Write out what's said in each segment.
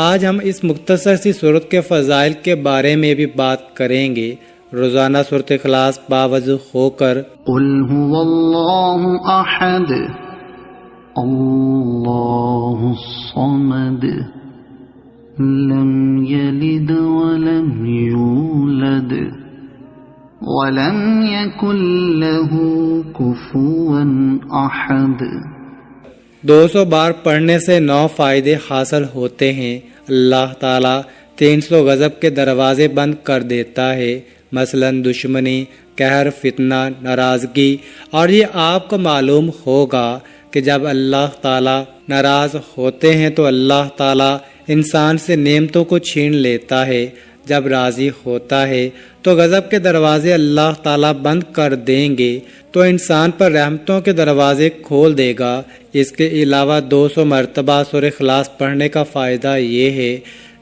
آج ہم اس مختصر سی صورت کے فضائل کے بارے میں بھی بات کریں گے۔ روزانہ سورۃ اخلاص باوضو ہو کر قل هو اللہ احد اللہ الصمد لم یلد ولم یولد ولم یکن له کفوا احد۔ 200 بار پڑھنے سے 9 فائدے حاصل ہوتے ہیں۔ اللہ تعالیٰ 300 غضب کے دروازے بند کر دیتا ہے، مثلا دشمنی، قہر، فتنہ، ناراضگی۔ اور یہ آپ کو معلوم ہوگا کہ جب اللہ تعالیٰ ناراض ہوتے ہیں تو اللہ تعالیٰ انسان سے نعمتوں کو چھین لیتا ہے، جب راضی ہوتا ہے تو غضب کے دروازے اللہ تعالیٰ بند کر دیں گے تو انسان پر رحمتوں کے دروازے کھول دے گا۔ اس کے علاوہ 200 مرتبہ سورۃ اخلاص پڑھنے کا فائدہ یہ ہے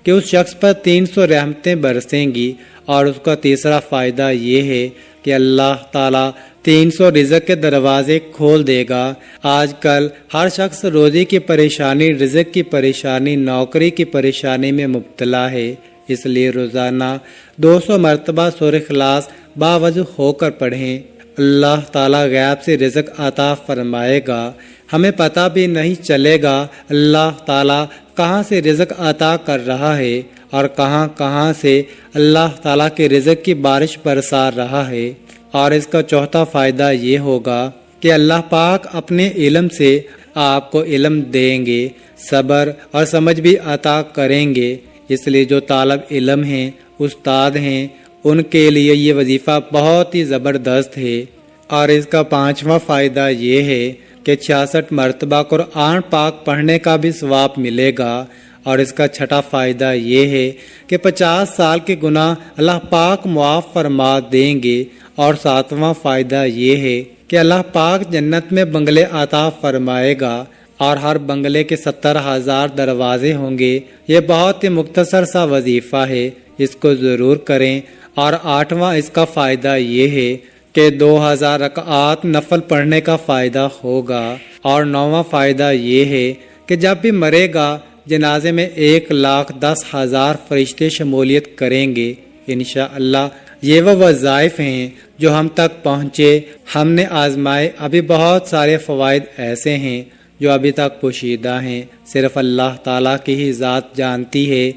کہ اس شخص پر 300 رحمتیں برسیں گی، اور اس کا تیسرا فائدہ یہ ہے کہ اللہ تعالیٰ 300 رزق کے دروازے کھول دے گا۔ آج کل ہر شخص روزی کی پریشانی، رزق کی پریشانی، نوکری کی پریشانی میں مبتلا ہے، اس لیے روزانہ 200 مرتبہ سورۃ اخلاص باوضو ہو کر پڑھیں۔ اللہ تعالیٰ غیب سے رزق عطا فرمائے گا، ہمیں پتہ بھی نہیں چلے گا اللہ تعالیٰ کہاں سے رزق عطا کر رہا ہے اور کہاں کہاں سے اللہ تعالیٰ کے رزق کی بارش برسا رہا ہے۔ اور اس کا چوتھا فائدہ یہ ہوگا کہ اللہ پاک اپنے علم سے آپ کو علم دیں گے، صبر اور سمجھ بھی عطا کریں گے۔ اس لیے جو طالب علم ہیں، استاد ہیں، ان کے لیے یہ وظیفہ بہت ہی زبردست ہے۔ اور اس کا پانچواں فائدہ یہ ہے کہ 66 مرتبہ قرآن پاک پڑھنے کا بھی ثواب ملے گا۔ اور اس کا چھٹا فائدہ یہ ہے کہ 50 سال کے گناہ اللہ پاک معاف فرما دیں گے۔ اور ساتواں فائدہ یہ ہے کہ اللہ پاک جنت میں بنگلے عطا فرمائے گا، اور ہر بنگلے کے 70,000 دروازے ہوں گے۔ یہ بہت ہی مختصر سا وظیفہ ہے، اس کو ضرور کریں۔ اور 8واں اس کا فائدہ یہ ہے کہ 2000 رکعات نفل پڑھنے کا فائدہ ہوگا۔ اور 9واں فائدہ یہ ہے کہ جب بھی مرے گا جنازے میں 1,10,000 فرشتے شمولیت کریں گے۔ انشاءاللہ یہ وہ وظائف ہیں جو ہم تک پہنچے، ہم نے آزمائے۔ ابھی بہت سارے فوائد ایسے ہیں جو ابھی تک پوشیدہ ہیں، صرف اللہ تعالیٰ کی ہی ذات جانتی ہے۔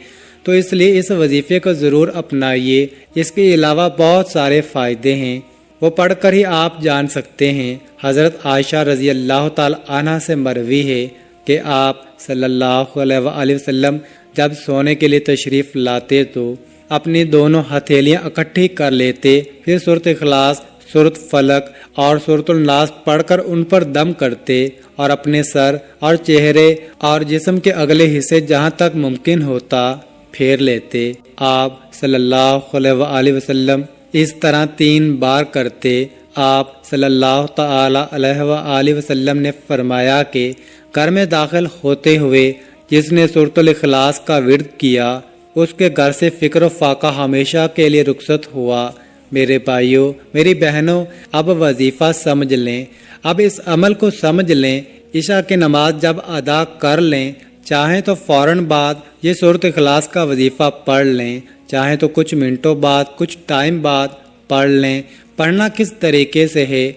تو اس لیے اس وظیفے کو ضرور اپنائیے۔ اس کے علاوہ بہت سارے فائدے ہیں، وہ پڑھ کر ہی آپ جان سکتے ہیں۔ حضرت عائشہ رضی اللہ تعالی عنہ سے مروی ہے کہ آپ صلی اللہ علیہ وآلہ وسلم جب سونے کے لیے تشریف لاتے تو اپنی دونوں ہتھیلیاں اکٹھی کر لیتے، پھر سورۃ اخلاص، سورۃ فلق اور سورۃ الناس پڑھ کر ان پر دم کرتے، اور اپنے سر اور چہرے اور جسم کے اگلے حصے جہاں تک ممکن ہوتا پھیر لیتے۔ آپ صلی اللہ علیہ وآلہ وسلم اس طرح 3 بار کرتے۔ آپ صلی اللہ تعالی علیہ وآلہ وسلم نے فرمایا کہ گھر میں داخل ہوتے ہوئے جس نے سورۃ الاخلاص کا ورد کیا، اس کے گھر سے فکر و فاقہ ہمیشہ کے لیے رخصت ہوا۔ میرے بھائیوں، میری بہنوں، اب وظیفہ سمجھ لیں، اب اس عمل کو سمجھ لیں۔ عشاء کی نماز جب ادا کر لیں، چاہیں تو فوراً بعد یہ سورۃ اخلاص کا وظیفہ پڑھ لیں، چاہیں تو کچھ منٹوں بعد، کچھ ٹائم بعد پڑھ لیں۔ پڑھنا کس طریقے سے ہے؟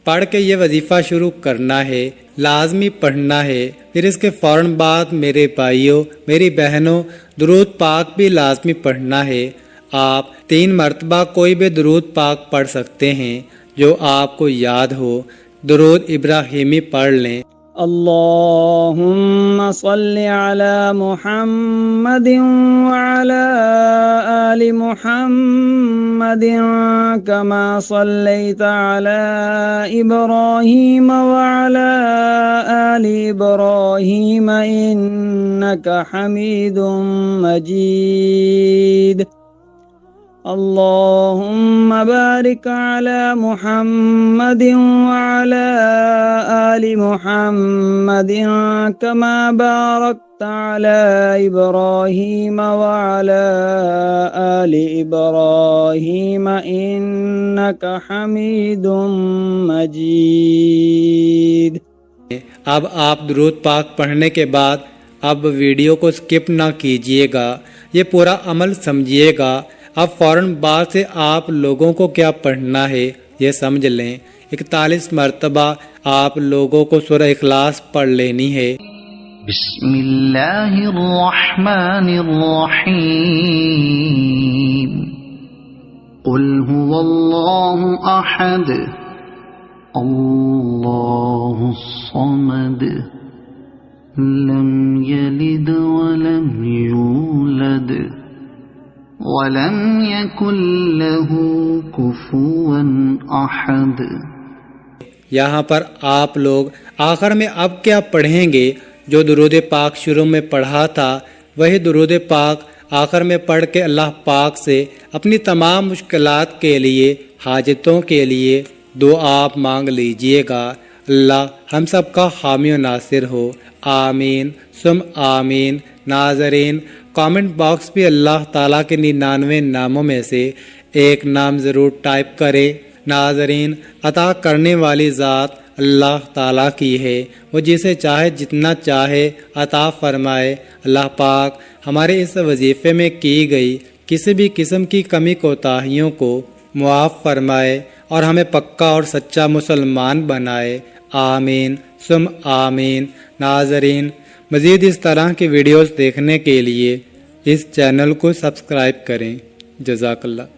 پڑھ کے یہ وظیفہ شروع کرنا ہے، لازمی پڑھنا ہے۔ پھر اس کے فوراً بعد میرے بھائیوں، میری بہنوں، درود پاک بھی لازمی پڑھنا ہے۔ آپ 3 مرتبہ کوئی بھی درود پاک پڑھ سکتے ہیں جو آپ کو یاد ہو۔ درود ابراہیمی پڑھ لیں۔ اللهم صل على محمد وعلى آل محمد كما صليت على إبراهيم وعلى آل إبراهيم إنك حميد مجيد۔ اللهم بارك على محمد وعلى آل محمد كما باركت على إبراهيم وعلى آل إبراهيم إنك حميد مجيد۔ اب آپ درود پاک پڑھنے کے بعد اب ویڈیو کو سکپ نہ کیجیے گا، یہ پورا عمل سمجھیے گا۔ اب فوراً بعد سے آپ لوگوں کو کیا پڑھنا ہے یہ سمجھ لیں۔ 41 مرتبہ آپ لوگوں کو سورہ اخلاص پڑھ لینی ہے۔ بسم اللہ الرحمن الرحیم قل هو اللہ احد اللہ الصمد لم یلد ولم یولد ولم یکن له کفوا احد۔ یہاں پر آپ لوگ آخر میں اب کیا پڑھیں گے؟ جو درود پاک شروع میں پڑھا تھا وہی درود پاک آخر میں پڑھ کے اللہ پاک سے اپنی تمام مشکلات کے لیے، حاجتوں کے لیے دعا مانگ لیجئے گا۔ اللہ ہم سب کا حامی و ناصر ہو، آمین ثم آمین۔ ناظرین، کامنٹ باکس بھی اللہ تعالیٰ کے 99 ناموں میں سے ایک نام ضرور ٹائپ کرے۔ ناظرین، عطا کرنے والی ذات اللہ تعالیٰ کی ہے، وہ جسے چاہے جتنا چاہے عطا فرمائے۔ اللہ پاک ہمارے اس وظیفے میں کی گئی کسی بھی قسم کی کمی کوتاہیوں کو معاف فرمائے اور ہمیں پکا اور سچا مسلمان بنائے، آمین ثم آمین۔ ناظرین، مزید اس طرح کی ویڈیوز دیکھنے کے لیے اس چینل کو سبسکرائب کریں۔ جزاک اللہ۔